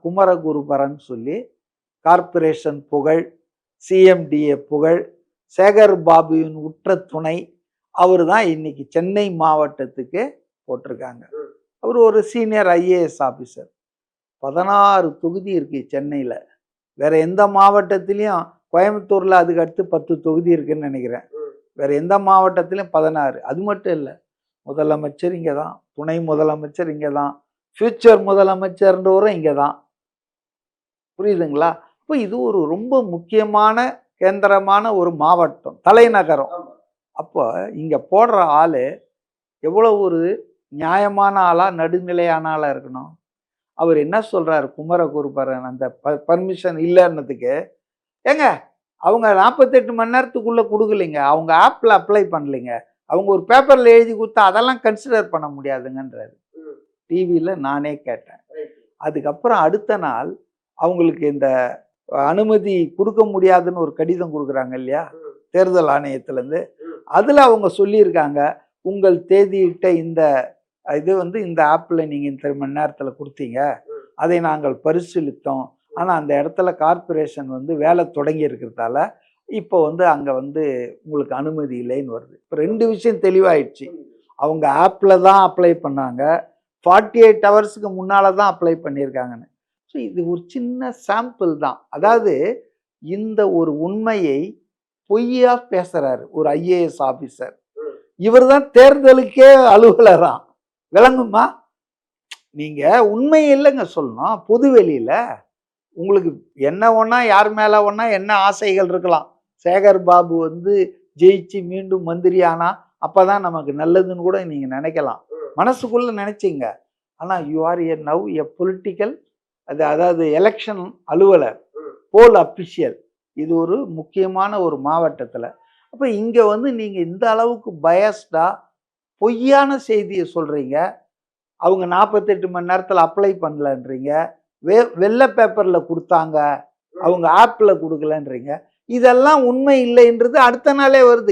குமரகுருபரன் சொல்லி கார்ப்பரேஷன் புகழ், சிஎம்டிஏ புகழ், சேகர் பாபுவின் உற்ற துணை, அவர் தான் இன்னைக்கு சென்னை மாவட்டத்துக்கு போட்டிருக்காங்க. அவர் ஒரு சீனியர் ஐஏஎஸ் ஆஃபீஸர். 16 தொகுதி இருக்கு சென்னையில். வேற எந்த மாவட்டத்திலையும், கோயம்புத்தூரில் அதுக்கு அடுத்து 10 தொகுதி இருக்குன்னு நினைக்கிறேன். வேற எந்த மாவட்டத்திலையும் 16. அது மட்டும் இல்லை, முதலமைச்சர் இங்கே தான், துணை முதலமைச்சர் இங்கே தான், ஃபியூச்சர் முதலமைச்சர்ன்றவரும் இங்கே தான். புரியுதுங்களா? இப்போ இது ஒரு ரொம்ப முக்கியமான கேந்திரமான ஒரு மாவட்டம், தலைநகரம். அப்போ இங்கே போடுற ஆள் எவ்வளோ ஒரு நியாயமான ஆளாக, நடுநிலையான ஆளாக இருக்கணும். அவர் என்ன சொல்கிறார், குமரகுருபரன் அந்த பர்மிஷன் இல்லைன்னதுக்கு, ஏங்க அவங்க 48 மணி நேரத்துக்குள்ளே கொடுக்கலைங்க, அவங்க ஆப்பில் அப்ளை பண்ணலைங்க, அவங்க ஒரு பேப்பரில் எழுதி கொடுத்தா அதெல்லாம் கன்சிடர் பண்ண முடியாதுங்கன்றாரு. டிவியில் நானே கேட்டேன். அதுக்கப்புறம் அடுத்த நாள் அவங்களுக்கு இந்த அனுமதி கொடுக்க முடியாதுன்னு ஒரு கடிதம் கொடுக்குறாங்க இல்லையா தேர்தல் ஆணையத்திலேருந்து. அதில் அவங்க சொல்லியிருக்காங்க, உங்கள் தேதியிட்ட இந்த இது இந்த ஆப்பில் நீங்கள் இந்த மணி நேரத்தில் கொடுத்தீங்க, அதை நாங்கள் பரிசீலித்தோம். ஆனால் அந்த இடத்துல கார்ப்பரேஷன் வேலை தொடங்கி இருக்கிறதால இப்போ அங்கே உங்களுக்கு அனுமதி இல்லைன்னு வருது. இப்போ 2 விஷயம் தெளிவாயிடுச்சு. அவங்க ஆப்பில் தான் அப்ளை பண்ணாங்க, 48 ஹவர்ஸுக்கு முன்னால் தான் அப்ளை பண்ணியிருக்காங்கன்னு. ஸோ இது ஒரு சின்ன சாம்பிள் தான். அதாவது இந்த ஒரு உண்மையை பொய்யா பேசுகிறாரு ஒரு ஐஏஎஸ் ஆஃபீஸர். இவர் தான் தேர்தலுக்கே அலுவலராம். விளங்குமா? நீங்கள் உண்மை இல்லைங்க சொல்லணும். பொது வெளியில் உங்களுக்கு என்ன ஒன்றா, யார் மேலே ஒன்றா என்ன ஆசைகள் இருக்கலாம். சேகர் பாபு ஜெயிச்சு மீண்டும் மந்திரி ஆனா அப்போ தான் நமக்கு நல்லதுன்னு கூட நீங்கள் நினைக்கலாம், மனசுக்குள்ளே நினச்சிங்க. ஆனால் you R A now a political, அதாவது எலெக்ஷன் அலுவலர், போல் அஃபிஷியல். இது ஒரு முக்கியமான ஒரு மாவட்டத்தில். அப்போ இங்கே நீங்கள் இந்த அளவுக்கு பயஸ்டாக பொய்யான செய்தியை சொல்கிறீங்க. அவங்க 48 மணி நேரத்தில் அப்ளை பண்ணலன்றீங்க, வெள்ளை பேப்பரில் கொடுத்தாங்க, அவங்க ஆப்பில் கொடுக்கலன்றீங்க. இதெல்லாம் உண்மை இல்லைன்றது அடுத்த நாளே வருது.